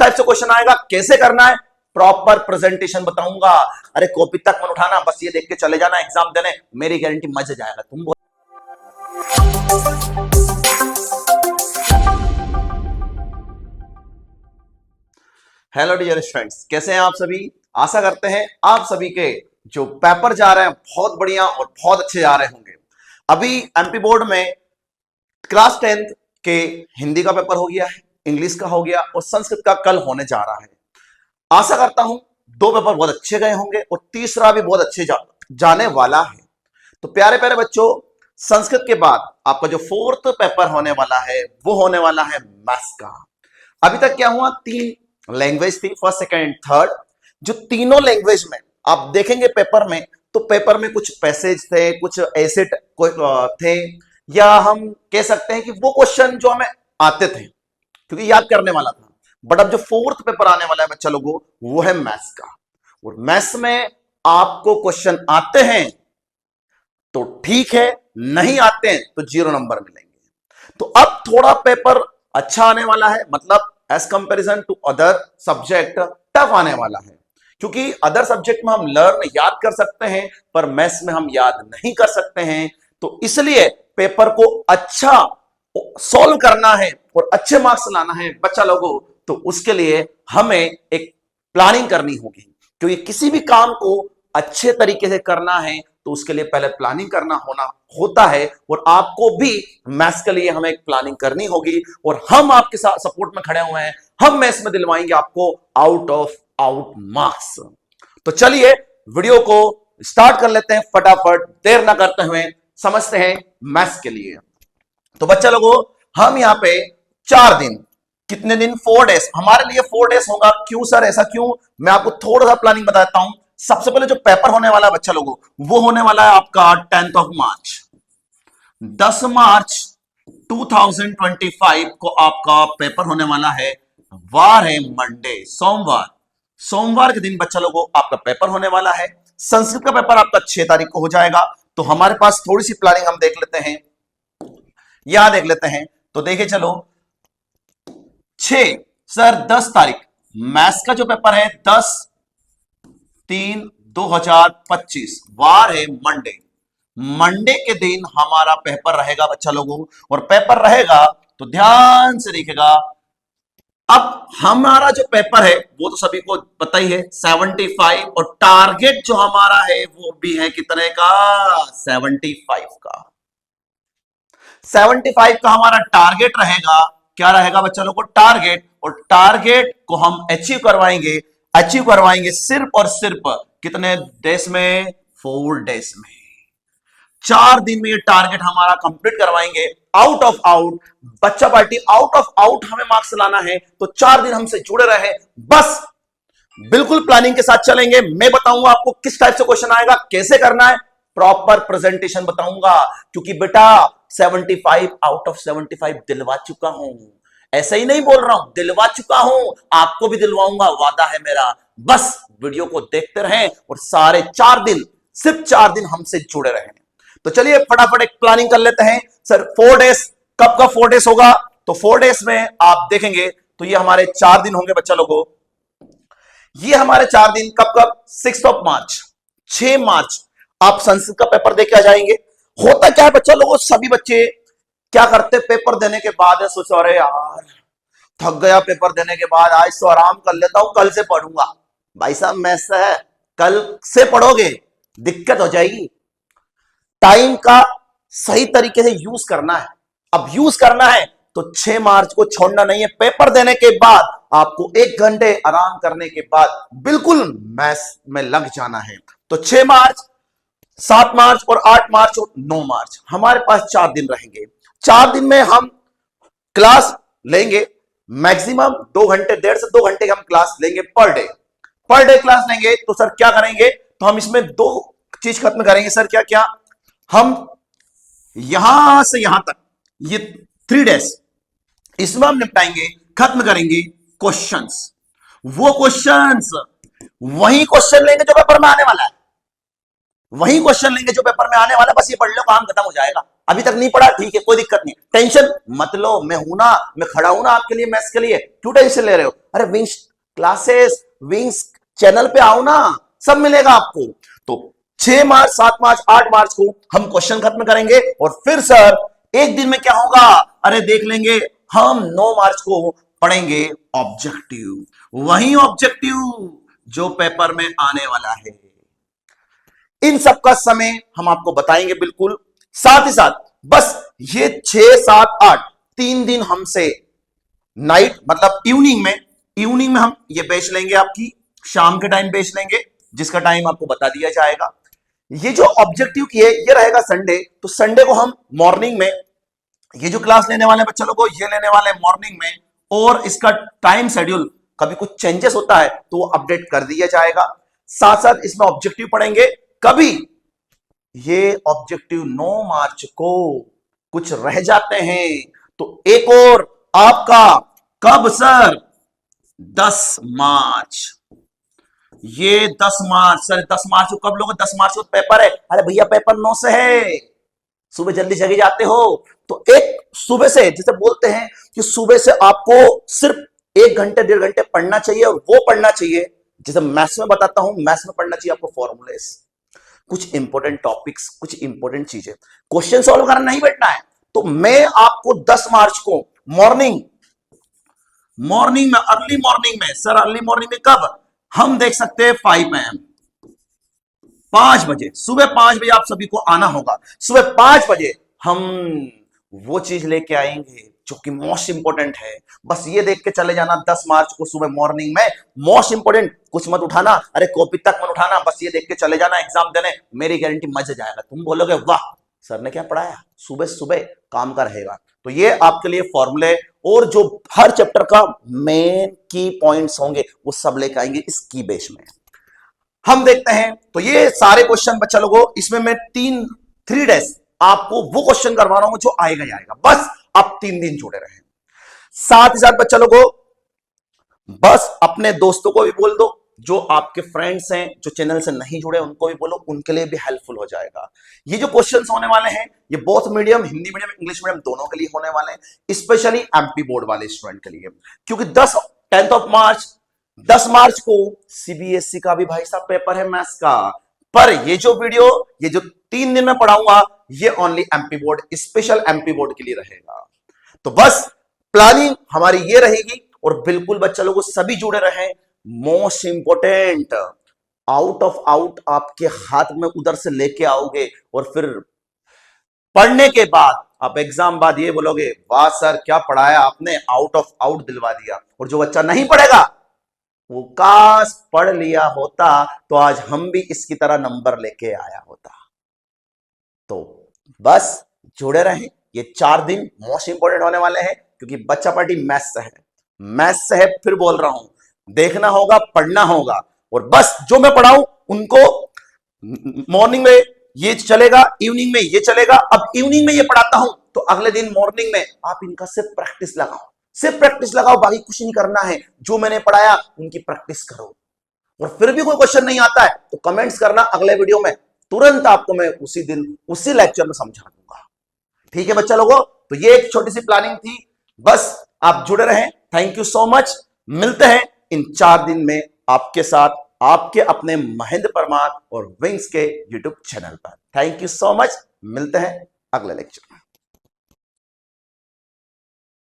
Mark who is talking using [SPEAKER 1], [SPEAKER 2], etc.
[SPEAKER 1] Type से question आएगा, कैसे करना है, प्रॉपर प्रेजेंटेशन बताऊंगा। अरे कॉपी तक मत उठाना, बस ये देख के चले जाना एग्जाम देने, मेरी गारंटी मजा जाएगा। तुम हेलो डियर स्टूडेंट्स, कैसे हैं आप सभी। आशा करते हैं आप सभी के जो पेपर जा रहे हैं बहुत बढ़िया और बहुत अच्छे जा रहे होंगे। अभी एमपी बोर्ड में क्लास 10th के हिंदी का पेपर हो गया है, इंग्लिश का हो गया और संस्कृत का कल होने जा रहा है। आशा करता हूं दो पेपर बहुत अच्छे गए होंगे और तीसरा भी बहुत अच्छे जाने वाला है। तो प्यारे प्यारे बच्चों, संस्कृत के बाद आपका जो फोर्थ पेपर होने वाला है वो होने वाला है मैथ्स का। अभी तक क्या हुआ, 3 लैंग्वेज थी, फर्स्ट सेकंड थर्ड। जो तीनों लैंग्वेज में आप देखेंगे पेपर में, तो पेपर में कुछ पैसेज थे, कुछ ऐसे थे, या हम कह सकते हैं कि वो क्वेश्चन जो हमें आते थे क्योंकि याद करने वाला था। बट अब जो फोर्थ पेपर आने वाला है बच्चा लोगों, वो है मैथ्स का। और मैथ्स में आपको क्वेश्चन आते हैं तो ठीक है, नहीं आते हैं तो 0 नंबर मिलेंगे। तो अब थोड़ा पेपर अच्छा आने वाला है, मतलब as comparison to other subject tough आने वाला है। क्योंकि अदर सब्जेक्ट में हम लर्न याद कर सकते हैं, पर मैथ्स में हम याद नहीं कर सकते हैं। तो इसलिए पेपर को अच्छा सॉल्व करना है और अच्छे मार्क्स लाना है बच्चा लोगों, तो उसके लिए हमें एक प्लानिंग करनी होगी। क्योंकि किसी भी काम को अच्छे तरीके से करना है तो उसके लिए पहले प्लानिंग करना होता है। और आपको भी मैथ्स के लिए हमें एक प्लानिंग करनी होगी और हम आपके साथ सपोर्ट में खड़े हुए हैं। हम मैथ्स में दिलवाएंगे आपको आउट ऑफ आउट मार्क्स। तो चलिए वीडियो को स्टार्ट कर लेते हैं फटाफट, देर ना करते हुए समझते हैं मैथ्स के लिए। तो बच्चा लोगों, हम यहां पे 4 दिन, कितने दिन, 4 डेज, हमारे लिए 4 डेज होगा। क्यों सर, ऐसा क्यों? मैं आपको थोड़ा सा प्लानिंग बताता हूं। सबसे पहले जो पेपर होने वाला है बच्चा लोगों, वो होने वाला है आपका 10th ऑफ मार्च। 10 मार्च 2025 को आपका पेपर होने वाला है। वार है मंडे, सोमवार। सोमवार के दिन बच्चा लोगों आपका पेपर होने वाला है। संस्कृत का पेपर आपका 6 तारीख को हो जाएगा। तो हमारे पास थोड़ी सी प्लानिंग हम देख लेते हैं, यहां देख लेते हैं। तो देखिए चलो, 6 सर 10 तारीख मैथ्स का जो पेपर है 10/3/2025, वार है मंडे। मंडे के दिन हमारा पेपर रहेगा बच्चा लोगों। और पेपर रहेगा तो ध्यान से देखिएगा। अब हमारा जो पेपर है वो तो सभी को पता ही है, 75, और टारगेट जो हमारा है वो भी है कितने का, 75 का। 75 का हमारा टारगेट रहेगा। क्या रहेगा बच्चा लोगों को, टारगेट। और टारगेट को हम अचीव करवाएंगे सिर्फ और सिर्फ कितने डेज में, 4 डेज में। 4 दिन में ये टारगेट हमारा कंप्लीट करवाएंगे। आउट ऑफ आउट बच्चा पार्टी, आउट ऑफ आउट हमें मार्क्स लाना है। तो 4 दिन हमसे जुड़े रहे, बस बिल्कुल प्लानिंग के साथ चलेंगे। मैं बताऊंगा आपको किस टाइप से क्वेश्चन आएगा, कैसे करना है, प्रॉपर प्रेजेंटेशन बताऊंगा। क्योंकि बेटा 75 आउट ऑफ 75 दिलवा चुका हूं, ऐसा ही नहीं बोल रहा हूं, दिलवा चुका हूं, आपको भी दिलवाऊंगा, वादा है मेरा। बस वीडियो को देखते रहें और सारे 4 दिन, सिर्फ 4 दिन हमसे जुड़े रहें। तो चलिए फटाफट एक प्लानिंग कर लेते हैं। सर 4 डेज, कब का 4 डेज होगा, तो 4 डेज में आप देखेंगे तो ये हमारे 4 दिन होंगे बच्चा लोगों। ये हमारे 4 दिन कब कब, 6 ऑफ मार्च, 6 मार्च आप संस्कृत का पेपर देके आ जाएंगे। होता क्या है बच्चा लोगों, सभी बच्चे क्या करते, पेपर देने के बाद सोचो अरे यार थक गया, पेपर देने के बाद आज तो आराम कर लेता हूं, कल से पढ़ूंगा। भाई साहब मैथ्स है, कल से पढ़ोगे दिक्कत हो जाएगी। टाइम का सही तरीके से यूज करना है। अब यूज करना है तो 6 मार्च को छोड़ना नहीं है। पेपर देने के बाद आपको 1 घंटे आराम करने के बाद बिल्कुल मैथ्स में लग जाना है। तो 6 मार्च, 7 मार्च और 8 मार्च और 9 मार्च हमारे पास 4 दिन रहेंगे। 4 दिन में हम क्लास लेंगे मैक्सिमम 2 घंटे, 1.5 से 2 घंटे हम क्लास लेंगे पर डे क्लास लेंगे। तो सर क्या करेंगे, तो हम इसमें 2 चीज खत्म करेंगे। सर क्या क्या, हम यहां से यहां तक ये 3 डेज इसमें हम निपटाएंगे, खत्म करेंगे क्वेश्चंस। वो क्वेश्चंस वही क्वेश्चन लेंगे जो पेपर में आने वाला है। वही क्वेश्चन लेंगे जो पेपर में आने वाला, बस ये पढ़ लो, काम खत्म हो जाएगा। अभी तक नहीं पढ़ा, ठीक है, कोई दिक्कत नहीं, टेंशन मत लो, मैं हूं ना, मैं खड़ा हूं ना आपके लिए, मैथ्स के लिए, क्यों टेंशन ले रहे हो? अरे विंग्स क्लासेस, विंग्स चैनल पे आओ ना, सब मिलेगा आपको। तो 6 मार्च, 7 मार्च, 8 मार्च को हम क्वेश्चन खत्म करेंगे, और फिर सर एक दिन में क्या होगा, अरे देख लेंगे, हम 9 मार्च को पढ़ेंगे ऑब्जेक्टिव, वही ऑब्जेक्टिव जो पेपर में आने वाला है। इन सब का समय हम आपको बताएंगे बिल्कुल, साथ ही साथ बस ये 6, 7, 8 3 दिन हमसे नाइट मतलब इवनिंग में हम ये बेच लेंगे, आपकी शाम के टाइम बेच लेंगे, जिसका टाइम आपको बता दिया जाएगा। ये जो ऑब्जेक्टिव की है ये रहेगा संडे, तो संडे को हम मॉर्निंग में ये जो क्लास लेने वाले बच्चे लोगों को ये लेने वाले मॉर्निंग में, और इसका टाइम शेड्यूल कभी कुछ चेंजेस होता है तो वो अपडेट कर दिया जाएगा। साथ साथ इसमें ऑब्जेक्टिव पढ़ेंगे, कभी ये ऑब्जेक्टिव 9 मार्च को कुछ रह जाते हैं तो एक और आपका कब सर, 10 मार्च, ये 10 मार्च सर, 10 मार्च को कब लोग, 10 मार्च को पेपर है। अरे भैया पेपर 9 से है, सुबह जल्दी जगे जाते हो, तो एक सुबह से, जैसे बोलते हैं कि सुबह से आपको सिर्फ 1 घंटे 1.5 घंटे पढ़ना चाहिए, और वो पढ़ना चाहिए जैसे मैथ्स में बताता हूं, मैथ्स में पढ़ना चाहिए आपको फॉर्मूलेस, कुछ इंपॉर्टेंट टॉपिक्स, कुछ इंपॉर्टेंट चीजें, क्वेश्चन सॉल्व करना नहीं बैठना है। तो मैं आपको 10 मार्च को मॉर्निंग में, अर्ली मॉर्निंग में, सर अर्ली मॉर्निंग में कब, हम देख सकते हैं 5 AM, 5 बजे, सुबह 5 बजे आप सभी को आना होगा। सुबह 5 बजे हम वो चीज लेके आएंगे जो कि मोस्ट इंपोर्टेंट है, बस ये देख के चले जाना 10 मार्च को सुबह मॉर्निंग में, मोस्ट इंपोर्टेंट, कुछ मत उठाना, अरे कॉपी तक मत उठाना, बस ये देख के चले जाना एग्जाम देने, मेरी गारंटी मजा जाएगा, तुम बोलोगे वाह सर ने क्या पढ़ाया, सुबह सुबह काम का रहेगा। तो ये आपके लिए फॉर्मूले और जो हर चैप्टर का मेन की पॉइंट्स होंगे वो सब लेके आएंगे इस की बेस में। हम देखते हैं, तो ये सारे क्वेश्चन बच्चा लोगों, इसमें मैं 3 डेज आपको वो क्वेश्चन करवा रहा हूं जो आएगा ही आएगा, बस आप 3 दिन जुड़े रहे। साथ ही साथ बच्चा लोगों, बस अपने दोस्तों को भी बोल दो, जो आपके फ्रेंड्स हैं जो चैनल से नहीं जुड़े उनको भी बोलो, उनके लिए भी हेल्पफुल हो जाएगा। ये जो क्वेश्चंस होने वाले हैं ये both medium, Hindi medium, English medium दोनों के लिए होने वाले हैं, स्पेशली एमपी बोर्ड वाले स्टूडेंट के लिए, क्योंकि 10 मार्च को सीबीएसई का भी भाई साहब पेपर है मैथ्स का। पर ये जो वीडियो, ये जो 3 दिन में पढ़ाऊंगा, ये only MP board, special MP board के लिए रहेगा। तो बस प्लानिंग हमारी ये रहेगी, और बिल्कुल बच्चा लोगों सभी जुड़े रहे। Most important, out of out आपके हाथ में उधर से लेके आओगे, और फिर पढ़ने के बाद आप एग्जाम बाद ये बोलोगे वाह सर क्या पढ़ाया आपने, आउट ऑफ आउट दिलवा दिया। और जो बच्चा नहीं पढ़ेगा वो काश पढ़ लिया होता तो आज हम भी इसकी तरह नंबर लेके आया होता। तो बस जुड़े रहें, ये 4 दिन मोस्ट इंपोर्टेंट होने वाले हैं, क्योंकि बच्चा पार्टी मैथ्स से है, मैथ्स से है, फिर बोल रहा हूं, देखना होगा, पढ़ना होगा, और बस जो मैं पढ़ाऊं उनको मॉर्निंग में ये चलेगा, इवनिंग में ये चलेगा। अब इवनिंग में ये पढ़ाता हूं तो अगले दिन मॉर्निंग में आप इनका सिर्फ प्रैक्टिस लगाओ, सिर्फ प्रैक्टिस लगाओ, बाकी कुछ नहीं करना है, जो मैंने पढ़ाया उनकी प्रैक्टिस करो। और फिर भी कोई क्वेश्चन नहीं आता है तो कमेंट्स करना, अगले वीडियो में तुरंत आपको मैं उसी दिन उसी लेक्चर में समझा दूंगा। ठीक है बच्चा लोगों, तो ये एक छोटी सी प्लानिंग थी, बस आप जुड़े रहें। थैंक यू सो मच, मिलते हैं इन 4 दिन में आपके साथ, आपके अपने महेंद्र परमार और विंग्स के यूट्यूब चैनल पर। थैंक यू सो मच, मिलते हैं अगले लेक्चर में।